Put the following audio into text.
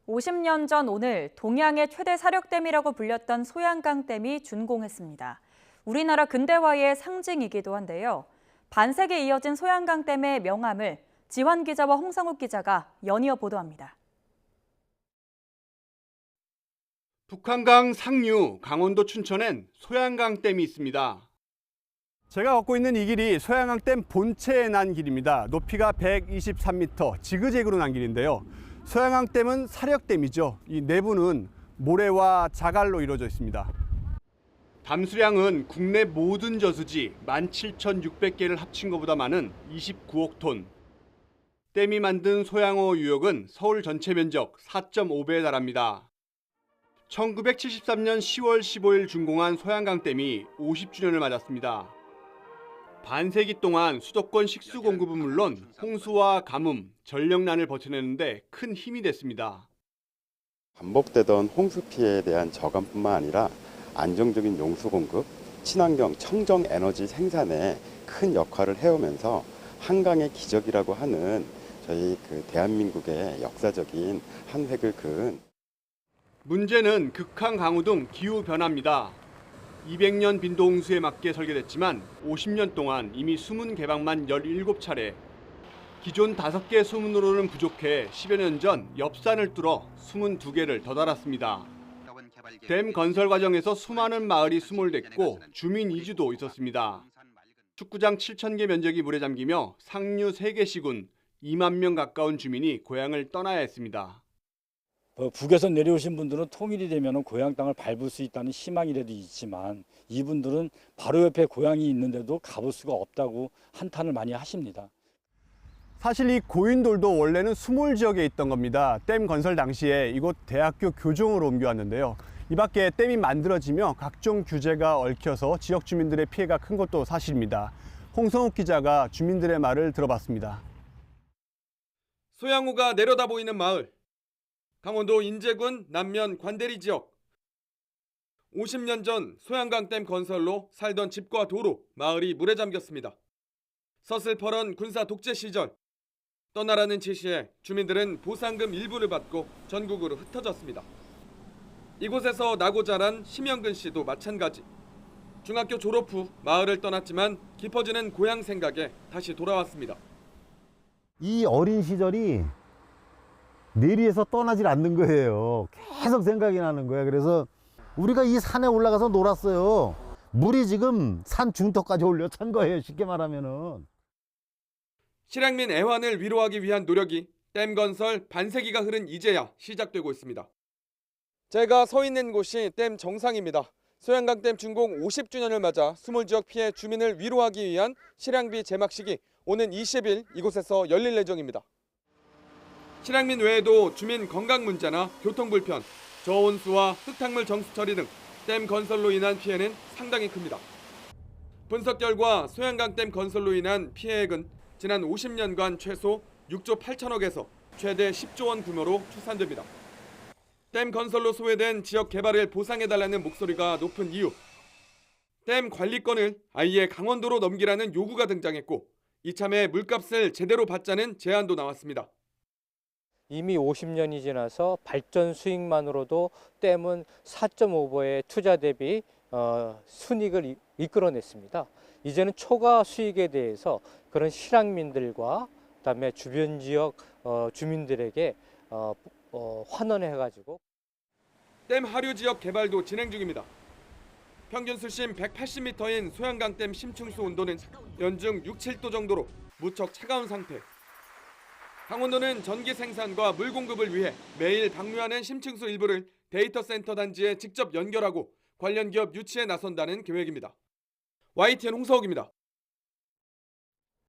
50년 전 오늘 동양의 최대 사력댐이라고 불렸던 소양강댐이 준공했습니다. 우리나라 근대화의 상징이기도 한데요. 반세기에 이어진 소양강댐의 명암을 지환 기자와 홍상욱 기자가 연이어 보도합니다. 북한강 상류 강원도 춘천엔 소양강댐이 있습니다. 제가 걷고 있는 이 길이 소양강댐 본체에 난 길입니다. 높이가 123m, 지그재그로 난 길인데요. 소양강댐은 사력댐이죠. 이 내부는 모래와 자갈로 이루어져 있습니다. 담수량은 국내 모든 저수지 17,600개를 합친 것보다 많은 29억 톤. 댐이 만든 소양호 유역은 서울 전체 면적 4.5배에 달합니다. 1973년 10월 15일 준공한 소양강댐이 50주년을 맞았습니다. 반세기 동안 수도권 식수 공급은 물론 홍수와 가뭄, 전력난을 버텨내는데 큰 힘이 됐습니다. 반복되던 홍수 피해에 대한 저감뿐만 아니라 안정적인 용수 공급, 친환경, 청정 에너지 생산에 큰 역할을 해오면서 한강의 기적이라고 하는 저희 대한민국의 역사적인 한 획을 그은. 문제는 극한 강우 등 기후 변화입니다. 200년 빈도 홍수에 맞게 설계됐지만 50년 동안 이미 수문 개방만 17차례. 기존 5개 수문으로는 부족해 10여 년 전 엽산을 뚫어 수문 2개를 더 달았습니다. 댐 건설 과정에서 수많은 마을이 수몰됐고 주민 이주도 있었습니다. 축구장 7,000개 면적이 물에 잠기며 상류 3개 시군 2만 명 가까운 주민이 고향을 떠나야 했습니다. 북에서 내려오신 분들은 통일이 되면 고향 땅을 밟을 수 있다는 희망이라도 있지만 이분들은 바로 옆에 고향이 있는데도 가볼 수가 없다고 한탄을 많이 하십니다. 사실 이 고인돌도 원래는 수몰 지역에 있던 겁니다. 댐 건설 당시에 이곳 대학교 교정으로 옮겨왔는데요. 이 밖에 댐이 만들어지며 각종 규제가 얽혀서 지역 주민들의 피해가 큰 것도 사실입니다. 홍성욱 기자가 주민들의 말을 들어봤습니다. 소양호가 내려다 보이는 마을. 강원도 인제군 남면 관대리 지역. 50년 전 소양강댐 건설로 살던 집과 도로, 마을이 물에 잠겼습니다. 서슬퍼런 군사 독재 시절 떠나라는 지시에 주민들은 보상금 일부를 받고 전국으로 흩어졌습니다. 이곳에서 나고 자란 심영근 씨도 마찬가지. 중학교 졸업 후 마을을 떠났지만 깊어지는 고향 생각에 다시 돌아왔습니다. 이 어린 시절이 내리에서 떠나질 않는 거예요. 계속 생각이 나는 거예요. 그래서 우리가 이 산에 올라가서 놀았어요. 물이 지금 산 중턱까지 올려찬 거예요. 쉽게 말하면은. 실향민 애환을 위로하기 위한 노력이 댐 건설 반세기가 흐른 이제야 시작되고 있습니다. 제가 서 있는 곳이 댐 정상입니다. 소양강댐 준공 50주년을 맞아 수몰지역 피해 주민을 위로하기 위한 실향비 제막식이 오는 20일 이곳에서 열릴 예정입니다. 실향민 외에도 주민 건강 문제나 교통 불편, 저온수와 흙탕물 정수 처리 등 댐 건설로 인한 피해는 상당히 큽니다. 분석 결과 소양강댐 건설로 인한 피해액은 지난 50년간 최소 6조 8천억에서 최대 10조 원 규모로 추산됩니다. 댐 건설로 소외된 지역 개발을 보상해달라는 목소리가 높은 이유. 댐 관리권을 아예 강원도로 넘기라는 요구가 등장했고 이참에 물값을 제대로 받자는 제안도 나왔습니다. 이미 50년이 지나서 발전 수익만으로도 댐은 4.5배의 투자 대비 순이익을 이끌어냈습니다. 이제는 초과 수익에 대해서 그런 실향민들과 그다음에 주변 지역 주민들에게 환원해가지고 댐 하류 지역 개발도 진행 중입니다. 평균 수심 180m인 소양강댐 심층수 온도는 연중 6, 7도 정도로 무척 차가운 상태. 강원도는 전기 생산과 물 공급을 위해 매일 방류하는 심층수 일부를 데이터 센터 단지에 직접 연결하고 관련 기업 유치에 나선다는 계획입니다. YTN 홍서욱입니다.